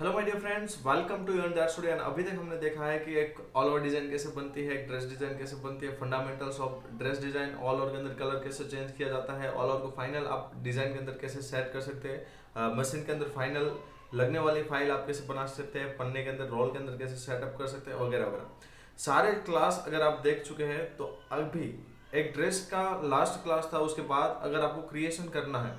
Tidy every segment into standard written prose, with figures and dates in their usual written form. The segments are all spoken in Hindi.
Hello my dear friends, welcome to your that studio. अभी तक हमने देखा है कि एक ऑल ओवर डिजाइन कैसे बनती है, एक ड्रेस डिजाइन कैसे बनती है, fundamentals of dress design, all over के अंदर कलर कैसे चेंज किया जाता है, ऑल ओवर को फाइनल आप डिजाइन के अंदर कैसे सेट कर सकते हैं, मशीन के अंदर फाइनल लगने वाली फाइल आप कैसे बना सकते हैं, पन्ने के अंदर रोल के अंदर कैसे सेटअप कर सकते हैं, वगैरह वगैरह सारे क्लास अगर आप देख चुके हैं तो अभी एक ड्रेस का लास्ट क्लास था। उसके बाद अगर आपको क्रिएशन करना है,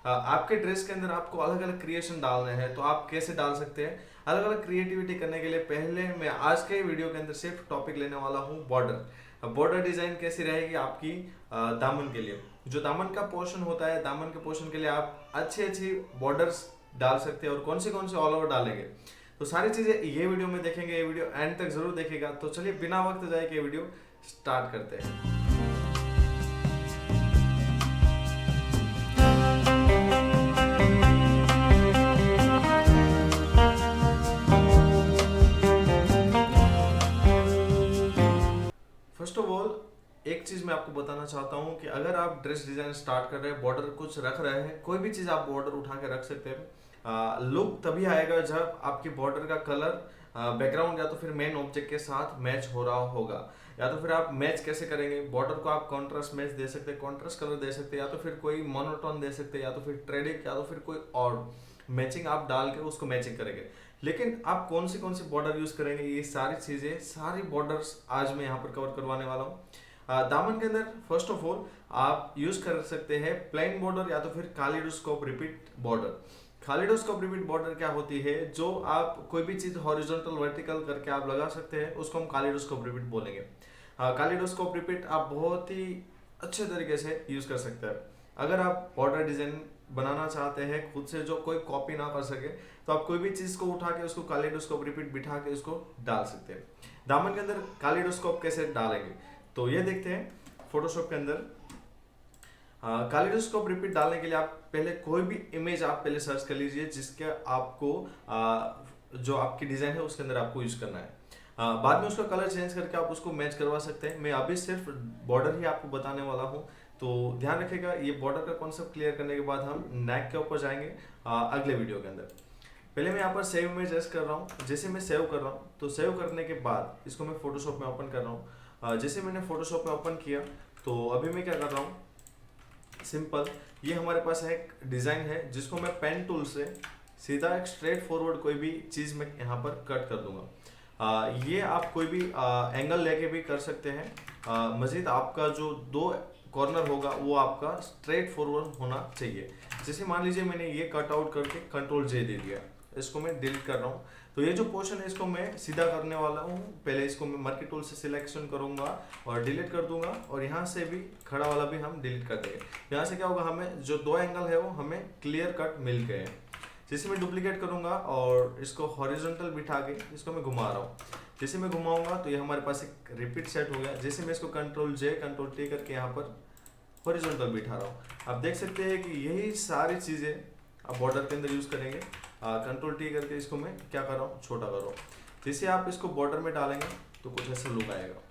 आपके ड्रेस के अंदर आपको अलग अलग क्रिएशन डालने हैं तो आप कैसे डाल सकते हैं। अलग अलग क्रिएटिविटी करने के लिए पहले मैं आज के वीडियो के अंदर सिर्फ टॉपिक लेने वाला हूँ बॉर्डर। बॉर्डर डिजाइन कैसी रहेगी आपकी दामन के लिए। जो दामन का पोर्शन होता है, दामन के पोर्शन के लिए आप अच्छी अच्छी बॉर्डर्स डाल सकते हैं और कौन से ऑल ओवर डालेंगे, तो सारी चीजें ये वीडियो में देखेंगे। ये वीडियो एंड तक जरूर देखेगा। तो चलिए बिना वक्त जाए के वीडियो स्टार्ट करते हैं। फर्स्ट ऑफ ऑल एक चीज मैं आपको बताना चाहता हूँ कि अगर आप ड्रेस डिजाइन स्टार्ट कर रहे हैं, बॉर्डर कुछ रख रहे हैं, कोई भी चीज आप बॉर्डर उठा के रख सकते हैं। लुक तभी आएगा जब आपकी बॉर्डर का कलर बैकग्राउंड या तो फिर मेन ऑब्जेक्ट के साथ मैच हो रहा होगा। या तो फिर आप मैच कैसे करेंगे, बॉर्डर को आप कॉन्ट्रास्ट मैच दे सकते हैं, कॉन्ट्रास्ट कलर दे सकते हैं, या तो फिर कोई मोनोटोन दे सकते हैं, या तो फिर ट्रेडिक, या तो फिर कोई और मैचिंग आप डाल के उसको मैचिंग करेंगे। लेकिन आप कौन सी बॉर्डर यूज करेंगे, ये सारी चीजें, सारी बॉर्डर्स आज मैं यहाँ पर कवर करवाने वाला हूँ। दामन के अंदर फर्स्ट ऑफ ऑल आप यूज कर सकते हैं प्लेन बॉर्डर या तो फिर कालिडोस्कोप रिपीट बॉर्डर। कालिडोस्कोप रिपीट बॉर्डर क्या होती है, जो आप कोई भी चीज हॉरिजॉन्टल वर्टिकल करके आप लगा सकते हैं, उसको हम कालिडोस्कोप रिपीट बोलेंगे। कालिडोस्कोप रिपीट आप बहुत ही अच्छे तरीके से यूज कर सकते हैं। अगर आप बॉर्डर डिजाइन बनाना चाहते हैं खुद से, जो कोई कॉपी ना कर सके, तो आप कोई भी चीज को उठा के उसको कालिडोस्कोप रिपीट बिठा के उसको डाल सकते हैं। दामन के अंदर कालिडोस्कोप कैसे डालेंगे, तो ये देखते हैं फोटोशॉप के अंदर। कालिडोस्कोप रिपीट डालने के लिए आप पहले कोई भी इमेज आप पहले सर्च कर लीजिए जिसके आपको जो आपकी डिजाइन है उसके अंदर आपको यूज करना है। बाद में उसका कलर चेंज करके आप उसको मैच करवा सकते हैं। मैं अभी सिर्फ बॉर्डर ही आपको बताने वाला हूँ, तो ध्यान रखिएगा। ये बॉर्डर का कॉन्सेप्ट क्लियर करने के बाद हम नेक के ऊपर जाएंगे अगले वीडियो के अंदर। पहले मैं यहाँ पर सेव इमेज एस कर रहा हूँ। जैसे मैं सेव कर रहा हूँ तो सेव करने के बाद इसको मैं फोटोशॉप में ओपन कर रहा हूँ। जैसे मैंने फोटोशॉप में ओपन किया तो अभी मैं क्या कर रहा हूँ, सिंपल ये हमारे पास एक डिजाइन है जिसको मैं पेन टूल से सीधा एक स्ट्रेट फॉरवर्ड कोई भी चीज मैं यहाँ पर कट कर दूंगा। ये आप कोई भी एंगल लेके भी कर सकते हैं। मजीद आपका जो दो कॉर्नर होगा वो आपका स्ट्रेट फॉरवर्ड होना चाहिए। जैसे मान लीजिए मैंने ये कट आउट करके कंट्रोल जे दे दिया, इसको मैं डिलीट कर रहा हूँ। तो ये जो पोर्शन है इसको मैं सीधा करने वाला हूँ। पहले इसको मैं मर्की टूल से सिलेक्शन करूंगा और डिलीट कर दूंगा, और यहाँ से भी खड़ा वाला भी हम डिलीट कर देंगे। यहाँ से क्या होगा, हमें जो दो एंगल है वो हमें क्लियर कट मिल गए हैं। जैसे मैं डुप्लीकेट करूंगा और इसको हॉरिजॉन्टल बिठा के इसको मैं घुमा रहा हूँ। जैसे मैं घुमाऊंगा तो ये हमारे पास एक रिपीट सेट हो गया। जैसे मैं इसको कंट्रोल जे कंट्रोल टी करके यहाँ पर हॉरिजॉन्टल बिठा रहा हूँ, आप देख सकते हैं कि यही सारी चीजें आप बॉर्डर के अंदर यूज करेंगे। कंट्रोल टी करके इसको मैं क्या कर रहा हूँ, छोटा कर रहा हूँ। जैसे आप इसको बॉर्डर में डालेंगे तो कुछ ऐसा लुक आएगा।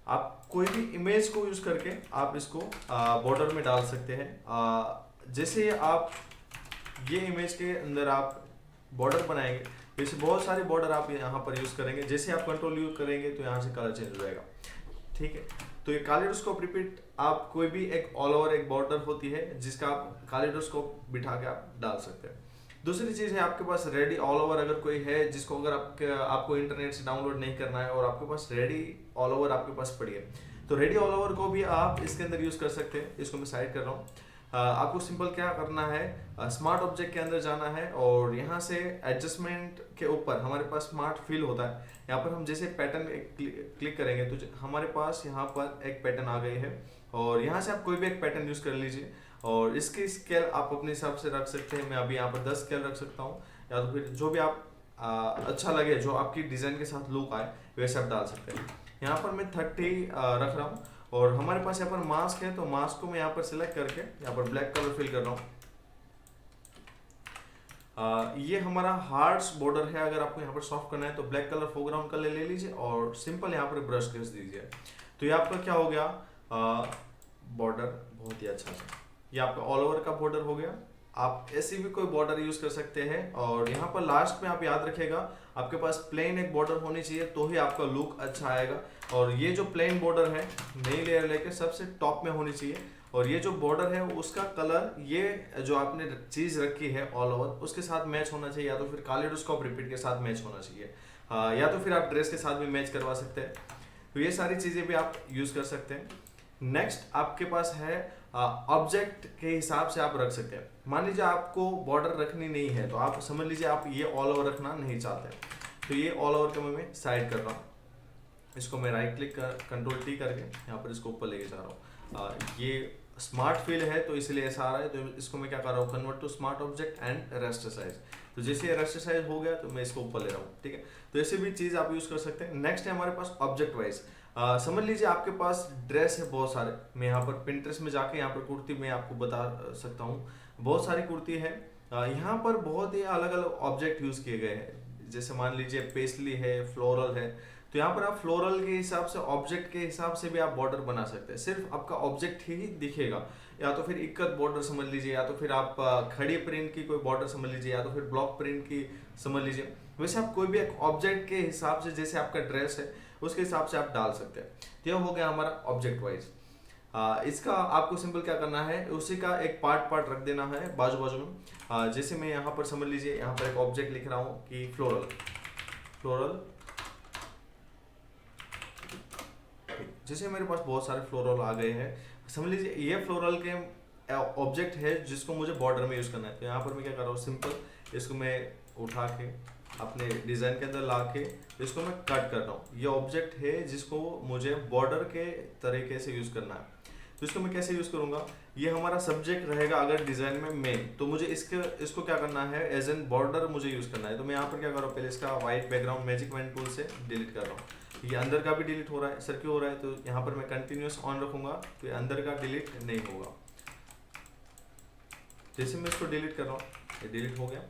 आप कोई भी इमेज को यूज करके आप इसको बॉर्डर में डाल सकते हैं। जैसे आप ये इमेज के अंदर आप बॉर्डर बनाएंगे, जैसे बहुत सारे बॉर्डर आप यहाँ पर यूज करेंगे। जैसे आप कंट्रोल यूज करेंगे तो यहाँ से कलर चेंज हो जाएगा, ठीक है। तो ये कालिडोस्कोप रिपीट आप कोई भी एक ऑल ओवर एक बॉर्डर होती है जिसका आप कालिडोस्कोप बिठा के आप डाल सकते हैं। दूसरी चीज है, आपके पास रेडी ऑल ओवर अगर कोई है जिसको अगर आपको इंटरनेट से डाउनलोड नहीं करना है और आपके पास रेडी ऑल ओवर आपके पास पड़ी है, तो रेडी ऑल ओवर को भी आप इसके अंदर यूज कर सकते हैं। इसको मैं साइड कर रहा हूँ। आपको सिंपल क्या करना है, स्मार्ट ऑब्जेक्ट के अंदर जाना है और यहाँ से एडजस्टमेंट के ऊपर हमारे पास स्मार्ट फील होता है। यहाँ पर हम जैसे पैटर्न क्लिक करेंगे तो हमारे पास यहाँ पर एक पैटर्न आ गई है, और यहाँ से आप कोई भी एक पैटर्न यूज कर लीजिए और इसकी स्केल आप अपने हिसाब से रख सकते हैं। मैं अभी यहाँ पर 10 स्केल रख सकता हूँ, या तो फिर जो भी आप अच्छा लगे, जो आपकी डिजाइन के साथ लुक आए वैसे आप डाल सकते हैं। यहाँ पर मैं 30 रख रहा हूँ, और हमारे पास यहाँ पर मास्क है तो मास्क को मैं यहाँ पर सिलेक्ट करके यहाँ पर ब्लैक कलर फिल कर रहा हूँ। ये हमारा हार्ड्स बॉर्डर है। अगर आपको यहाँ पर सॉफ्ट करना है तो ब्लैक कलर फोरग्राउंड कलर ले लीजिए और सिंपल यहाँ पर ब्रश घिस दीजिए। तो ये आपका क्या हो गया, बॉर्डर बहुत ही अच्छा सा। ये आपका ऑल ओवर का बॉर्डर हो गया। आप ऐसी भी कोई बॉर्डर यूज कर सकते हैं। और यहाँ पर लास्ट में आप याद रखिएगा, आपके पास प्लेन एक बॉर्डर होनी चाहिए तो ही आपका लुक अच्छा आएगा। और ये जो प्लेन बॉर्डर है नई लेयर लेके सबसे टॉप में होनी चाहिए। और ये जो बॉर्डर है उसका कलर, ये जो आपने चीज रखी है ऑल ओवर, उसके साथ मैच होना चाहिए, या तो फिर कालिडोस्कोप रिपीट के साथ मैच होना चाहिए, या तो फिर आप ड्रेस के साथ भी मैच करवा सकते हैं। तो ये सारी चीजें भी आप यूज कर सकते हैं। नेक्स्ट आपके पास है ऑब्जेक्ट के हिसाब से आप रख सकते हैं। मान लीजिए आपको बॉर्डर रखनी नहीं है, तो आप समझ लीजिए आप ये ऑल ओवर रखना नहीं चाहते, तो ये ऑल ओवर को मैं साइड कर रहा हूँ। इसको मैं राइट क्लिक कर कंट्रोल टी करके यहाँ पर इसको ऊपर लेके जा रहा हूँ। ये स्मार्ट फील है तो इसलिए ऐसा आ रहा है, तो इसको मैं क्या कर रहा हूँ, convert to smart object and rasterize. तो जैसे ये रेस्टर साइज हो गया तो मैं इसको ऊपर ले रहा हूँ, ठीक है। तो ऐसे भी चीज आप यूज कर सकते हैं। नेक्स्ट है हमारे पास ऑब्जेक्ट वाइज। समझ लीजिए आपके पास ड्रेस है बहुत सारे, मैं यहाँ पर पिंटरेस्ट में जाके यहाँ पर कुर्ती मैं आपको बता सकता हूँ, बहुत सारी कुर्ती है। यहाँ पर बहुत ही अलग अलग ऑब्जेक्ट यूज किए गए हैं। जैसे मान लीजिए पेस्टली है, फ्लोरल है, तो यहाँ पर आप फ्लोरल के हिसाब से, ऑब्जेक्ट के हिसाब से भी आप बॉर्डर बना सकते हैं। सिर्फ आपका ऑब्जेक्ट ही दिखेगा, या तो फिर इक्कत बॉर्डर समझ लीजिए, या तो फिर आप खड़ी प्रिंट की कोई बॉर्डर समझ लीजिए, या तो फिर ब्लॉक प्रिंट की समझ लीजिए। वैसे आप कोई भी एक ऑब्जेक्ट के हिसाब से, जैसे आपका ड्रेस है उसके हिसाब से आप डाल सकते हैं। तो यह हो गया हमारा ऑब्जेक्ट वाइज। इसका आपको सिंपल क्या करना है, उसी का एक पार्ट रख देना है बाजू बाजू में। जैसे मैं यहाँ पर समझ लीजिए, यहाँ पर एक ऑब्जेक्ट लिख रहा हूँ कि फ्लोरल। जैसे मेरे पास बहुत सारे फ्लोरल आ गए हैं, समझ लीजिए ये फ्लोरल के ऑब्जेक्ट है जिसको मुझे बॉर्डर में यूज करना है। तो यहाँ पर मैं क्या कर रहा हूँ, सिंपल इसको मैं उठा के अपने डिजाइन के अंदर ला के इसको मैं कट कर रहा हूँ। ये ऑब्जेक्ट है जिसको मुझे बॉर्डर के तरीके से यूज करना है। तो इसको मैं कैसे यूज करूंगा, ये हमारा सब्जेक्ट रहेगा अगर डिजाइन में मेन, तो मुझे इसको क्या करना है, एज एन बॉर्डर मुझे यूज करना है। तो मैं यहाँ पर क्या कर रहा हूँ, पहले इसका white background magic pen tool से डिलीट कर रहा हूँ। ये अंदर का भी डिलीट हो रहा है, सर क्यों हो रहा है, तो यहाँ पर मैं कंटिन्यूस ऑन रखूंगा तो ये अंदर का डिलीट नहीं होगा। जैसे मैं इसको डिलीट कर रहा हूँ, ये डिलीट हो गया।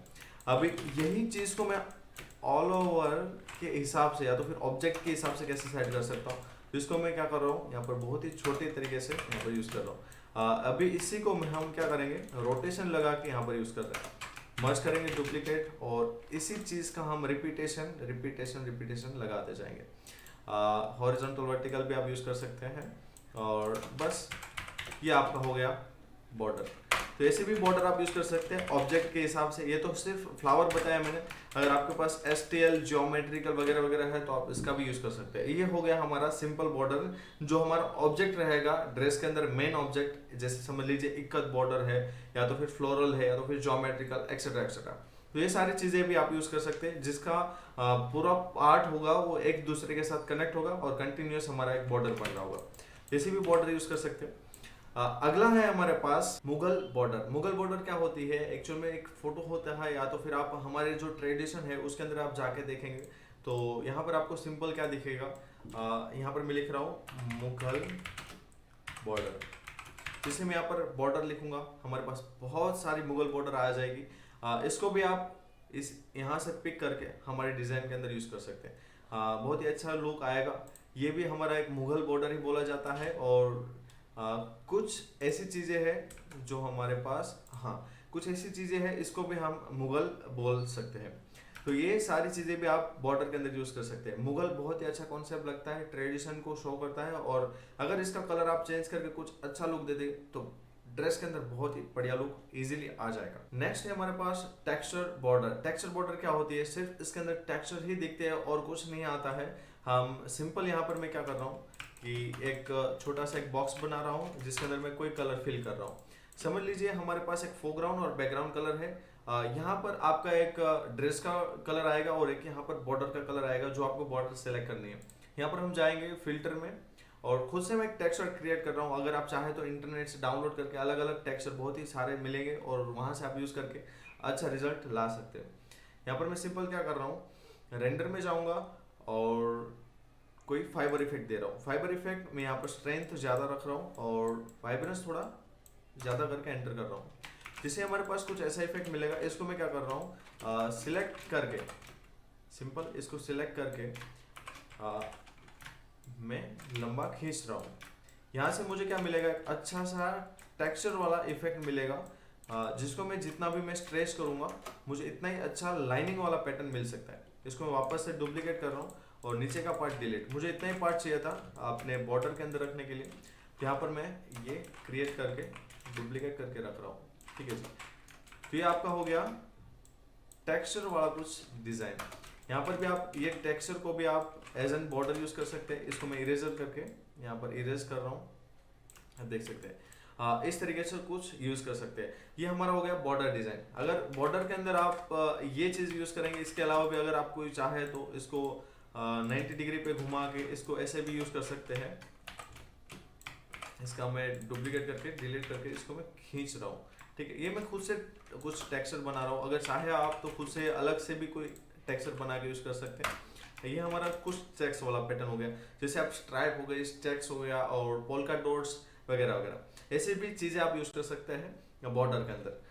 अभी यही चीज को मैं ऑल ओवर के हिसाब से, या तो फिर ऑब्जेक्ट के हिसाब से कैसे सेट कर सकता हूँ, तो इसको मैं क्या कर रहा हूँ, यहाँ पर बहुत ही छोटे तरीके से यहाँ पर यूज कर रहा हूँ। अभी इसी को हम क्या करेंगे, रोटेशन लगा के यहाँ पर यूज कर रहे हैं, मर्ज करेंगे डुप्लीकेट, और इसी चीज का हम रिपीटेशन लगाते जाएंगे। हॉरिजॉन्टल वर्टिकल भी आप यूज कर सकते हैं। और बस ये आपका हो गया बॉर्डर। तो ऐसे भी बॉर्डर आप यूज कर सकते हैं ऑब्जेक्ट के हिसाब से। ये तो सिर्फ फ्लावर बताया मैंने, अगर आपके पास STL ज्योमेट्रिकल वगैरह वगैरह है तो आप इसका भी यूज कर सकते हैं। ये हो गया हमारा सिंपल बॉर्डर, जो हमारा ऑब्जेक्ट रहेगा ड्रेस के अंदर, मेन ऑब्जेक्ट। जैसे समझ लीजिए इक्कत बॉर्डर है, या तो फिर फ्लोरल है, या तो फिर ज्योमेट्रिकल, एक्सेट्रा एक्सेट्रा। तो ये सारी चीजें भी आप यूज कर सकते हैं, जिसका पूरा पार्ट होगा वो एक दूसरे के साथ कनेक्ट होगा और कंटिन्यूस हमारा एक बॉर्डर बन रहा होगा। जैसे भी बॉर्डर यूज कर सकते हैं। अगला है हमारे पास मुगल बॉर्डर। मुगल बॉर्डर क्या होती है, एक्चुअल में एक फोटो होता है, या तो फिर आप हमारे जो ट्रेडिशन है उसके अंदर आप जाके देखेंगे तो यहाँ पर आपको सिंपल क्या दिखेगा, यहाँ पर मैं लिख रहा हूँ मुगल बॉर्डर। जैसे मैं यहाँ पर बॉर्डर लिखूंगा, हमारे पास बहुत सारी मुगल बॉर्डर आ जाएगी। इसको भी आप इस यहाँ से पिक करके हमारे डिजाइन के अंदर यूज कर सकते हैं। बहुत ही अच्छा लुक आएगा। ये भी हमारा एक मुगल बॉर्डर ही बोला जाता है। और कुछ ऐसी चीजें हैं जो हमारे पास, कुछ ऐसी चीजें हैं इसको भी हम मुगल बोल सकते हैं। तो ये सारी चीजें भी आप बॉर्डर के अंदर यूज कर सकते हैं। मुगल बहुत ही अच्छा कॉन्सेप्ट लगता है, ट्रेडिशन को शो करता है, और अगर इसका कलर आप चेंज करके कुछ अच्छा लुक दे दे तो ड्रेस के अंदर बहुत ही बढ़िया लुक इजीली आ जाएगा। नेक्स्ट है हमारे पास टेक्सचर बॉर्डर। टेक्सचर बॉर्डर क्या होती है, सिर्फ इसके अंदर टेक्सचर ही दिखते हैं और कुछ नहीं आता है। हम सिंपल यहाँ पर मैं क्या कर रहा हूँ कि एक छोटा सा एक बॉक्स बना रहा हूँ जिसके अंदर मैं कोई कलर फिल कर रहा हूँ। समझ लीजिए हमारे पास एक फोरग्राउंड और बैकग्राउंड कलर है। यहाँ पर आपका एक ड्रेस का कलर आएगा और एक यहाँ पर बॉर्डर का कलर आएगा, जो आपको बॉर्डर सेलेक्ट करनी है। यहाँ पर हम जाएंगे फिल्टर में और खुद से मैं एक टेक्सचर क्रिएट कर रहा हूँ। अगर आप चाहें तो इंटरनेट से डाउनलोड करके अलग अलग टेक्सचर बहुत ही सारे मिलेंगे और वहाँ से आप यूज़ करके अच्छा रिजल्ट ला सकते हैं। यहाँ पर मैं सिंपल क्या कर रहा हूँ, रेंडर में जाऊँगा और कोई फाइबर इफेक्ट दे रहा हूँ। फाइबर इफेक्ट मैं यहाँ पर स्ट्रेंथ ज़्यादा रख रहा हूँ और वाइब्रेंस थोड़ा ज़्यादा करके एंटर कर रहा हूँ, जिससे हमारे पास कुछ ऐसा इफेक्ट मिलेगा। इसको मैं क्या कर रहा हूँ, सिलेक्ट करके, सिंपल इसको सिलेक्ट करके मैं लंबा खींच रहा हूँ। यहाँ से मुझे क्या मिलेगा, एक अच्छा सा टेक्सचर वाला इफेक्ट मिलेगा। जिसको मैं जितना भी मैं स्ट्रेच करूंगा मुझे इतना ही अच्छा लाइनिंग वाला पैटर्न मिल सकता है। इसको मैं वापस से डुप्लीकेट कर रहा हूँ और नीचे का पार्ट डिलीट। मुझे इतना ही पार्ट चाहिए था अपने बॉर्डर के अंदर रखने के लिए, तो यहाँ पर मैं ये क्रिएट करके डुप्लीकेट करके रख रहा हूँ। ठीक है जी, तो ये आपका हो गया टेक्सचर वाला कुछ डिजाइन। यहाँ पर भी आप ये टेक्सचर को भी आप एज एन बॉर्डर यूज कर सकते हैं। इसको मैं इरेजर करके यहाँ पर इरेज कर रहा हूँ, आप देख सकते हैं। इस तरीके से कुछ यूज कर सकते हैं। ये हमारा हो गया बॉर्डर डिजाइन। अगर बॉर्डर के अंदर आप ये चीज यूज करेंगे, इसके अलावा भी अगर आप कोई चाहे तो इसको 90 डिग्री पे घुमा के इसको ऐसे भी यूज कर सकते हैं। इसका मैं डुप्लीकेट करके डिलीट करके इसको मैं खींच रहा हूँ। ठीक है, ये मैं खुद से कुछ टेक्सचर बना रहा हूँ। अगर चाहे आप तो खुद से अलग से भी कोई टेक्सचर बना के यूज कर सकते हैं। ये हमारा कुछ चेक्स वाला पैटर्न हो गया, जैसे आप स्ट्राइप हो गई, चेक्स हो गया और पोल्का डॉट्स वगैरह वगैरह, ऐसे भी चीजें आप यूज कर सकते हैं बॉर्डर के अंदर।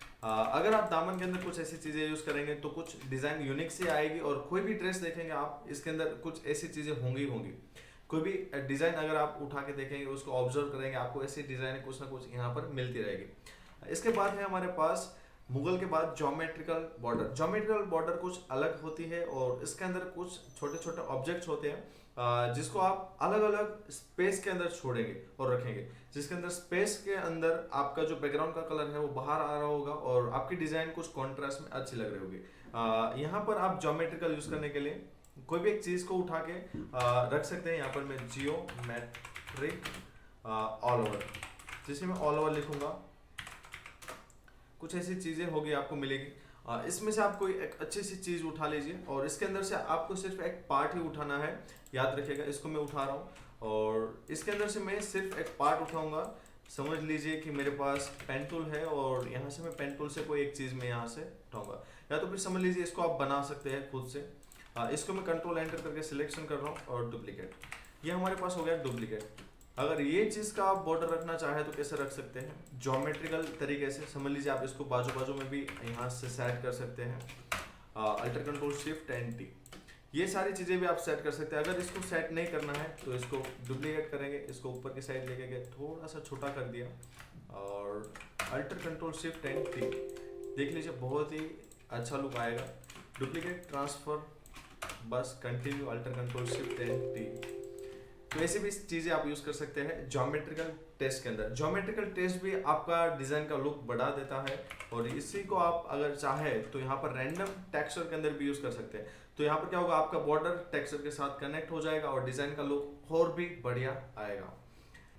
अगर आप दामन के अंदर कुछ ऐसी चीजें यूज करेंगे तो कुछ डिजाइन यूनिक से आएगी, और कोई भी ड्रेस देखेंगे आप इसके अंदर कुछ ऐसी चीजें होंगी होंगी। कोई भी डिजाइन अगर आप उठा के देखेंगे, उसको ऑब्जर्व करेंगे, आपको ऐसी डिजाइन कुछ ना कुछ यहाँ पर मिलती रहेगी। इसके बाद है हमारे पास मुगल के बाद ज्योमेट्रिकल बॉर्डर। ज्योमेट्रिकल बॉर्डर कुछ अलग होती है और इसके अंदर कुछ छोटे छोटे ऑब्जेक्ट्स होते हैं जिसको आप अलग अलग स्पेस के अंदर छोड़ेंगे और रखेंगे, जिसके अंदर स्पेस के अंदर आपका जो बैकग्राउंड का कलर है वो बाहर आ रहा होगा और आपकी डिजाइन कुछ कॉन्ट्रास्ट में अच्छी लग रही होगी। यहाँ पर आप ज्योमेट्रिकल यूज करने के लिए कोई भी एक चीज को उठा के रख सकते हैं। यहाँ पर मैं जियोमेट्रिक ऑल ओवर, जिसे मैं ऑल ओवर लिखूंगा, कुछ ऐसी चीजें होगी आपको मिलेगी। इसमें से आप कोई एक अच्छी सी चीज उठा लीजिए और इसके अंदर से आपको सिर्फ एक पार्ट ही उठाना है, याद रखिएगा। इसको मैं उठा रहा हूँ और इसके अंदर से मैं सिर्फ एक पार्ट उठाऊंगा। समझ लीजिए कि मेरे पास पेन टूल है और यहाँ से मैं पेन टूल से कोई एक चीज मैं यहाँ से उठाऊंगा, या तो फिर समझ लीजिए इसको आप बना सकते हैं खुद से। इसको मैं कंट्रोल एंटर करके सिलेक्शन कर रहा हूँ और डुप्लीकेट। ये हमारे पास हो गया डुप्लीकेट। अगर ये चीज का आप बॉर्डर रखना चाहे तो कैसे रख सकते हैं, ज्योमेट्रिकल तरीके से। समझ लीजिए आप इसको बाजू बाजू में भी यहाँ से सेट कर सकते हैं, alter control shift and T, ये सारी चीजें भी आप सेट कर सकते हैं। अगर इसको सेट नहीं करना है तो इसको डुप्लीकेट करेंगे, इसको ऊपर की साइड लेके गए, थोड़ा सा छोटा कर दिया और alter control shift and T, देख लीजिए बहुत ही अच्छा लुक आएगा। डुप्लीकेट, ट्रांसफर, बस continue, alter control shift and T. तो ऐसी भी चीजें आप यूज कर सकते हैं ज्योमेट्रिकल टेस्ट के अंदर। ज्योमेट्रिकल टेस्ट भी आपका डिजाइन का लुक बढ़ा देता है और इसी को आप अगर चाहे तो यहाँ पर रैंडम टेक्सचर के अंदर भी यूज कर सकते हैं। तो यहाँ पर क्या होगा, आपका बॉर्डर टेक्सचर के साथ कनेक्ट हो जाएगा और डिजाइन का लुक और भी बढ़िया आएगा।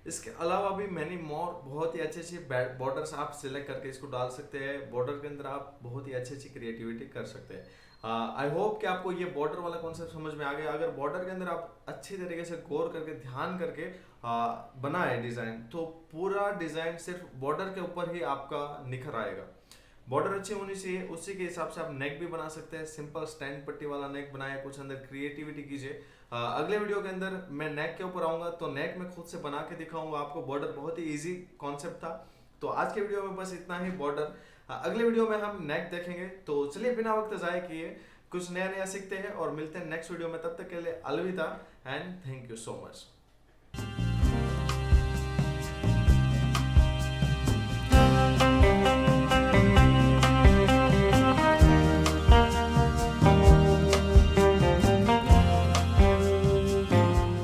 इसके अलावा भी मैनी मोर बहुत ही अच्छे अच्छे बॉर्डर्स आप सिलेक्ट करके इसको डाल सकते हैं। बॉर्डर के अंदर आप बहुत ही अच्छी अच्छी क्रिएटिविटी कर सकते हैं। आई होप कि आपको ये बॉर्डर वाला कॉन्सेप्ट समझ में आ गया। अगर बॉर्डर के अंदर आप अच्छी तरीके से गौर करके ध्यान करके बनाए डिजाइन, तो पूरा डिजाइन सिर्फ बॉर्डर के ऊपर ही आपका निखर आएगा। बॉर्डर अच्छी होनी चाहिए, उसी के हिसाब से आप नेक भी बना सकते हैं। सिंपल स्टैंड पट्टी वाला नेक बनाए, कुछ अंदर क्रिएटिविटी कीजिए। अगले वीडियो के अंदर मैं नेक के ऊपर आऊंगा तो नेक में खुद से बना के दिखाऊंगा आपको। बॉर्डर बहुत ही इजी कॉन्सेप्ट था। तो आज के वीडियो में बस इतना ही बॉर्डर। अगले वीडियो में हम नेक देखेंगे। तो चलिए बिना वक्त जाए किए कुछ नया नया सीखते हैं और मिलते हैं नेक्स्ट वीडियो में। तब तक के लिए अलविदा and thank you so much.